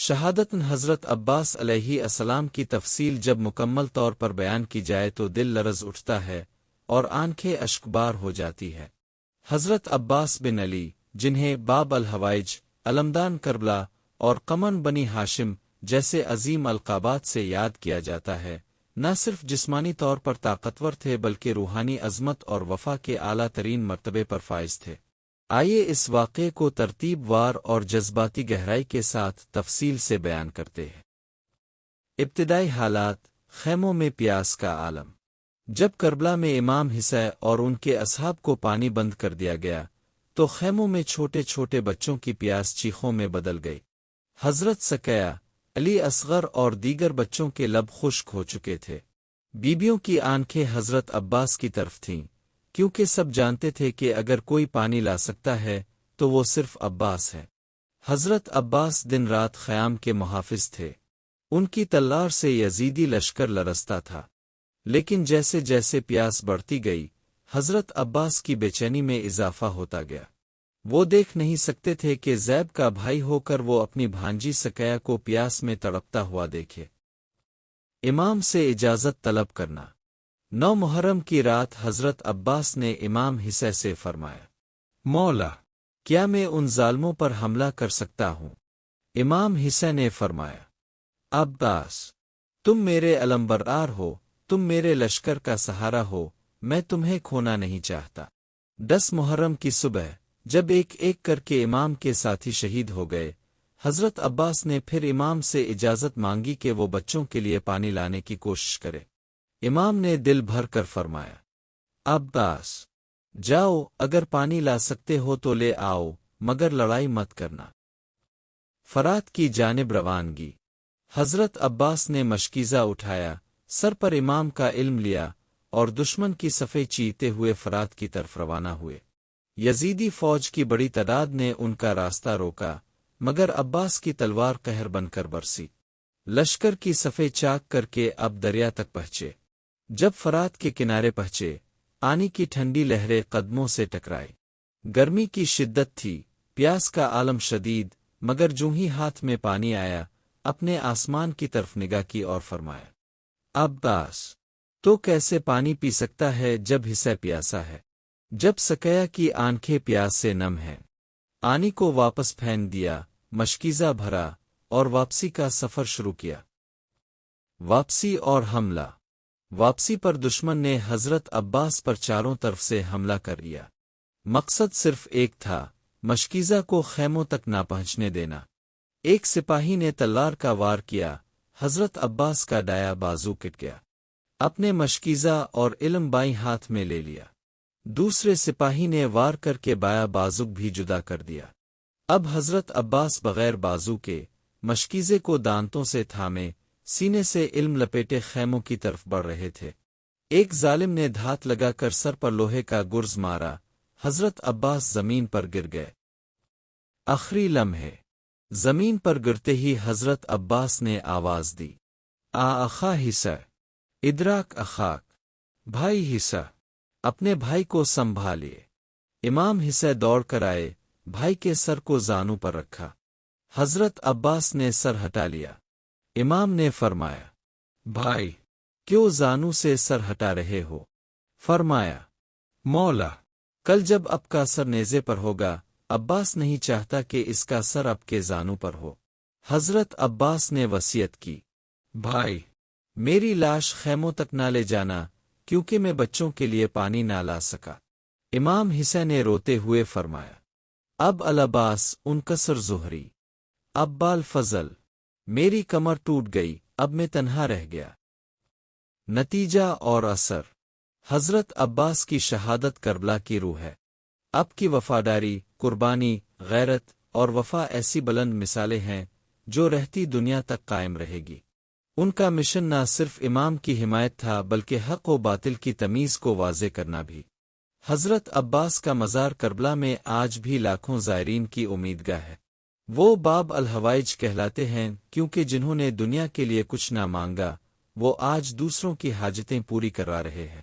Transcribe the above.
شہادت حضرت عباس علیہ السلام کی تفصیل جب مکمل طور پر بیان کی جائے تو دل لرز اٹھتا ہے اور آنکھیں اشکبار ہو جاتی ہے۔ حضرت عباس بن علی، جنہیں باب الحوائج، علمدان کربلا اور قمن بنی ہاشم جیسے عظیم القابات سے یاد کیا جاتا ہے، نہ صرف جسمانی طور پر طاقتور تھے بلکہ روحانی عظمت اور وفا کے اعلیٰ ترین مرتبے پر فائز تھے۔ آئیے اس واقعے کو ترتیب وار اور جذباتی گہرائی کے ساتھ تفصیل سے بیان کرتے ہیں۔ ابتدائی حالات، خیموں میں پیاس کا عالم۔ جب کربلا میں امام حسین اور ان کے اصحاب کو پانی بند کر دیا گیا تو خیموں میں چھوٹے چھوٹے بچوں کی پیاس چیخوں میں بدل گئی۔ حضرت سقیہ، علی اصغر اور دیگر بچوں کے لب خشک ہو چکے تھے۔ بیبیوں کی آنکھیں حضرت عباس کی طرف تھیں، کیونکہ سب جانتے تھے کہ اگر کوئی پانی لا سکتا ہے تو وہ صرف عباس ہے۔ حضرت عباس دن رات خیام کے محافظ تھے۔ ان کی تلوار سے یزیدی لشکر لرزتا تھا، لیکن جیسے جیسے پیاس بڑھتی گئی، حضرت عباس کی بے چینی میں اضافہ ہوتا گیا۔ وہ دیکھ نہیں سکتے تھے کہ زیب کا بھائی ہو کر وہ اپنی بھانجی سقیہ کو پیاس میں تڑپتا ہوا دیکھے۔ امام سے اجازت طلب کرنا۔ 9 محرم کی رات حضرت عباس نے امام حسین سے فرمایا، مولا، کیا میں ان ظالموں پر حملہ کر سکتا ہوں؟ امام حسین نے فرمایا، عباس، تم میرے علمبردار ہو، تم میرے لشکر کا سہارا ہو، میں تمہیں کھونا نہیں چاہتا۔ 10 محرم کی صبح جب ایک ایک کر کے امام کے ساتھی شہید ہو گئے، حضرت عباس نے پھر امام سے اجازت مانگی کہ وہ بچوں کے لیے پانی لانے کی کوشش کرے۔ امام نے دل بھر کر فرمایا، عباس، جاؤ، اگر پانی لا سکتے ہو تو لے آؤ، مگر لڑائی مت کرنا۔ فرات کی جانب روانگی۔ حضرت عباس نے مشکیزہ اٹھایا، سر پر امام کا علم لیا اور دشمن کی صفیں چیرتے ہوئے فرات کی طرف روانہ ہوئے۔ یزیدی فوج کی بڑی تعداد نے ان کا راستہ روکا، مگر عباس کی تلوار قہر بن کر برسی۔ لشکر کی صفیں چاک کر کے اب دریا تک پہنچے۔ جب فرات کے کنارے پہنچے، پانی کی ٹھنڈی لہریں قدموں سے ٹکرائی۔ گرمی کی شدت تھی، پیاس کا عالم شدید، مگر جوں ہی ہاتھ میں پانی آیا، اپنے آسمان کی طرف نگاہ کی اور فرمایا، عباس، تو کیسے پانی پی سکتا ہے جب حسین پیاسا ہے؟ جب سقیہ کی آنکھیں پیاس سے نم ہیں۔ پانی کو واپس پھینک دیا، مشکیزہ بھرا اور واپسی کا سفر شروع کیا۔ واپسی اور حملہ۔ واپسی پر دشمن نے حضرت عباس پر چاروں طرف سے حملہ کر لیا۔ مقصد صرف ایک تھا، مشکیزہ کو خیموں تک نہ پہنچنے دینا۔ ایک سپاہی نے تلوار کا وار کیا، حضرت عباس کا دایاں بازو کٹ گیا۔ اپنے مشکیزہ اور علم بائیں ہاتھ میں لے لیا۔ دوسرے سپاہی نے وار کر کے بایاں بازو بھی جدا کر دیا۔ اب حضرت عباس بغیر بازو کے مشکیزے کو دانتوں سے تھامے سینے سے علم لپیٹے خیموں کی طرف بڑھ رہے تھے۔ ایک ظالم نے دھات لگا کر سر پر لوہے کا گرز مارا، حضرت عباس زمین پر گر گئے۔ آخری لمحے۔ زمین پر گرتے ہی حضرت عباس نے آواز دی، اخا حسین، ادراک اخاک، بھائی حسین، اپنے بھائی کو سنبھالیے۔ امام حسین دوڑ کر آئے، بھائی کے سر کو زانو پر رکھا۔ حضرت عباس نے سر ہٹا لیا۔ امام نے فرمایا، بھائی، کیوں زانو سے سر ہٹا رہے ہو؟ فرمایا، مولا، کل جب اب کا سر نیزے پر ہوگا، عباس نہیں چاہتا کہ اس کا سر اب کے زانو پر ہو۔ حضرت عباس نے وصیت کی، بھائی، میری لاش خیموں تک نہ لے جانا، کیونکہ میں بچوں کے لیے پانی نہ لا سکا۔ امام حسین نے روتے ہوئے فرمایا، اب العباس انکسر ظہری، اب بال فضل، میری کمر ٹوٹ گئی، اب میں تنہا رہ گیا۔ نتیجہ اور اثر۔ حضرت عباس کی شہادت کربلا کی روح ہے۔ اب کی وفاداری، قربانی، غیرت اور وفا ایسی بلند مثالیں ہیں جو رہتی دنیا تک قائم رہے گی۔ ان کا مشن نہ صرف امام کی حمایت تھا بلکہ حق و باطل کی تمیز کو واضح کرنا بھی۔ حضرت عباس کا مزار کربلا میں آج بھی لاکھوں زائرین کی امیدگاہ ہے۔ وہ باب الحوائج کہلاتے ہیں کیونکہ جنہوں نے دنیا کے لیے کچھ نہ مانگا، وہ آج دوسروں کی حاجتیں پوری کروا رہے ہیں۔